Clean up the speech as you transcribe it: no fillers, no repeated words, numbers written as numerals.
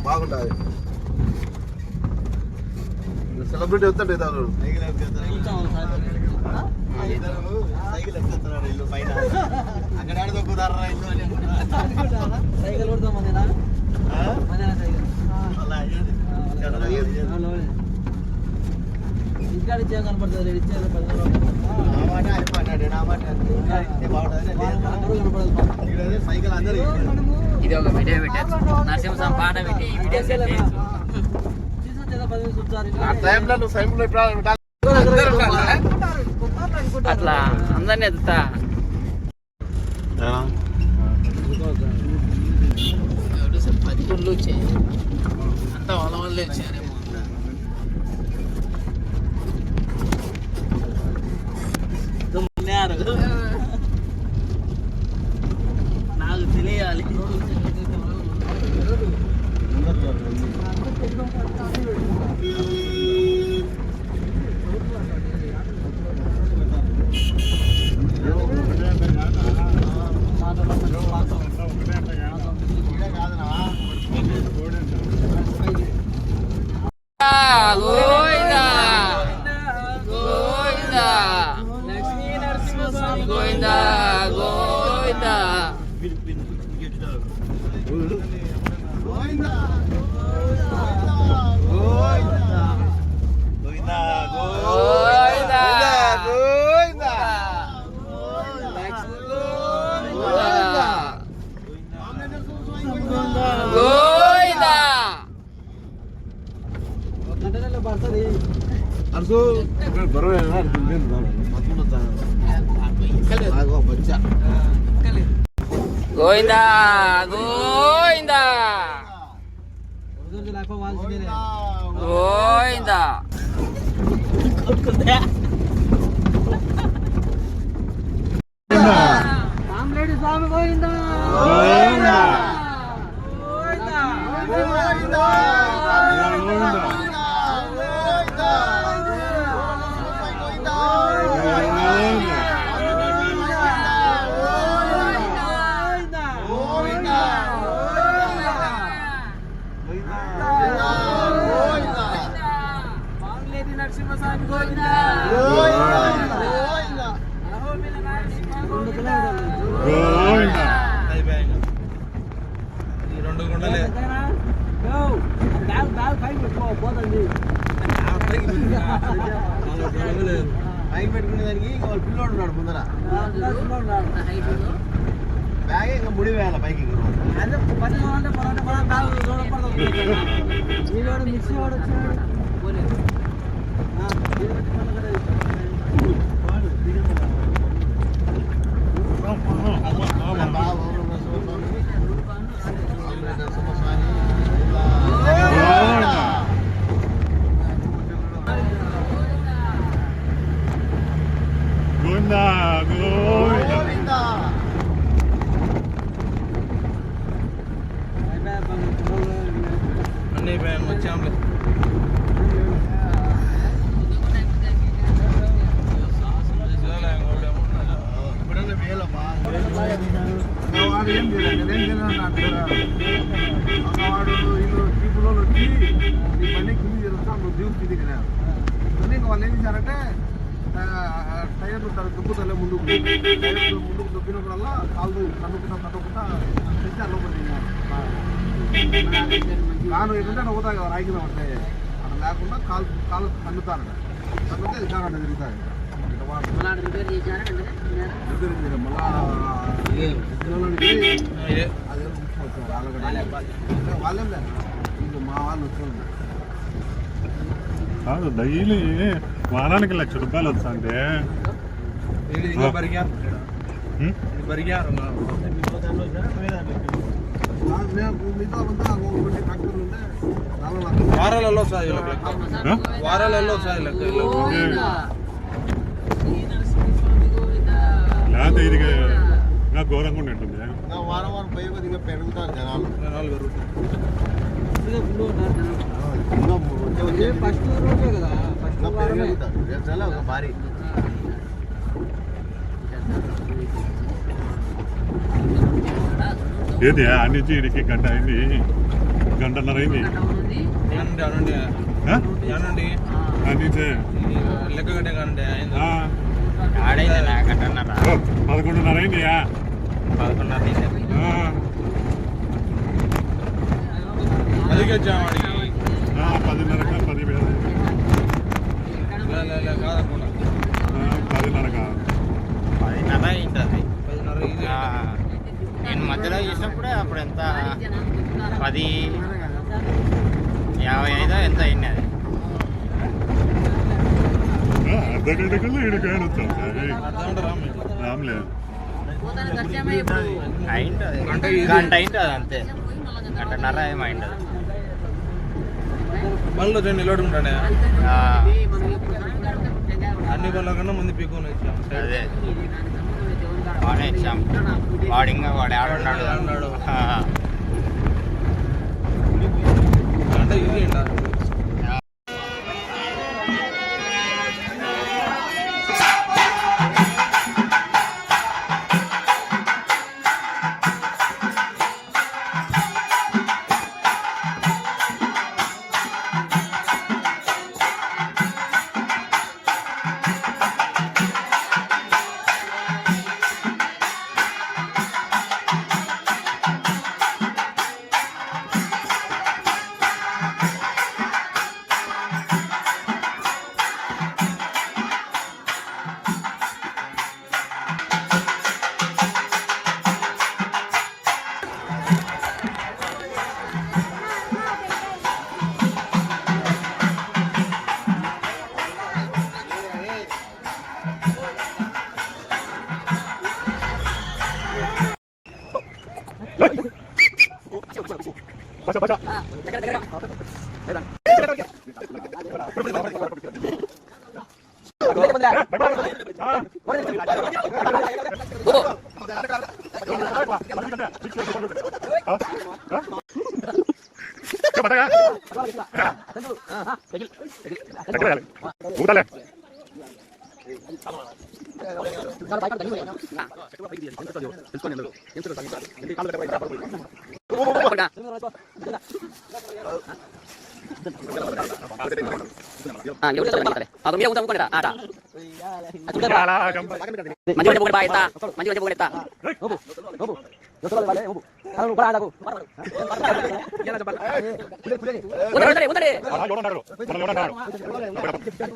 బాగుంటుంది. సెలబ్రిటీ వస్తాడు సైకిల్ ఎత్తుతున్నాడు ఇల్లు పైన అక్కడ దొక్కుతారా ఇల్లు సైకిల్ ఇంకా కనపడుతుంది సైకిల్ అందరూ ఇది ఒక వీడియో పెట్టచ్చు నరసింహ పాట పెట్టి ఈ వీడియో అట్లా అందరినీ ఎత్తుతా పది గుళ్ళు వచ్చాయి అంతా వాళ్ళ వల్లే వచ్చారు. నాకు తెలియాలి గోవిందా గోవిందా గోవిందా రామరెడ్డి స్వామి గోవిందా గోవిందా గోవిందా పైకి పెట్టుకునేదానికి ఇంకా వాళ్ళు పిల్లోడు ఉన్నాడు ముందర బ్యాగ్ ఇంకా ముడి వేయాలి పైకి వాడు వీళ్ళు ట్రిపులో వచ్చి ఈ బండి కింది జరుగుతా నువ్వు దిగుకు దిగినారు కానీ ఇంకా వాళ్ళు ఏం చేశారంటే టైర్లు దుబ్బుతలే ముందుకు దుబ్బినప్పుడల్లా కాళ్ళు కన్నుకుంటా తెచ్చి అల్లబడినారు. కాను ఏంటంటే నవ్వుతాయి కదా రాయికిన ఉంటాయి అలా లేకుండా కాళ్ళు కన్నుతారట కన్నుతే అది కానట తిరుగుతాయి. కాదు డైలీ వారానికి 1,00,000 రూపాయలు వస్తుంది. వారాలలో వారాలలో లేకపోతే ఇది ఇంకా ఘోరంగా ఉంటుంది. వారం వారం పై కొద్దిగా పెరుగుతారు జనాలు పెరుగుతారు. ఫస్ట్ రోజే కదా ఇంకా పెరుగుతారు రేపు నెల ఒక భారీ ఏది అన్నించి ఇడికి గంట అయింది, గంటన్నర అయింది. అన్నించే లెక్క కట్టే కానండి 11:30 అయిందియా. 11:30 10కి వచ్చాము వాడికి 10:30 10:10 10:30 కాదు 10:30 అయింటుంది. నేను మధ్యలో చూసినప్పుడే అప్పుడు ఎంత 10:55 ఎంత అయింది అది. అర్ధ గంట కల్లా ఇడికాయని వచ్చాం రామ్లే. అయింటుంది గంట అయింటుంది అంతే, గంటన్నర ఏమైంటుంది. బండ్లో నిలబడి ఉంటాడే అన్ని బండ్ల కన్నా ముందు పీకొని వచ్చాం. అదే బాగానే ఇచ్చాం. వాడు ఇంకా వాడు ఆడున్నాడు అంటే ఇది మంచి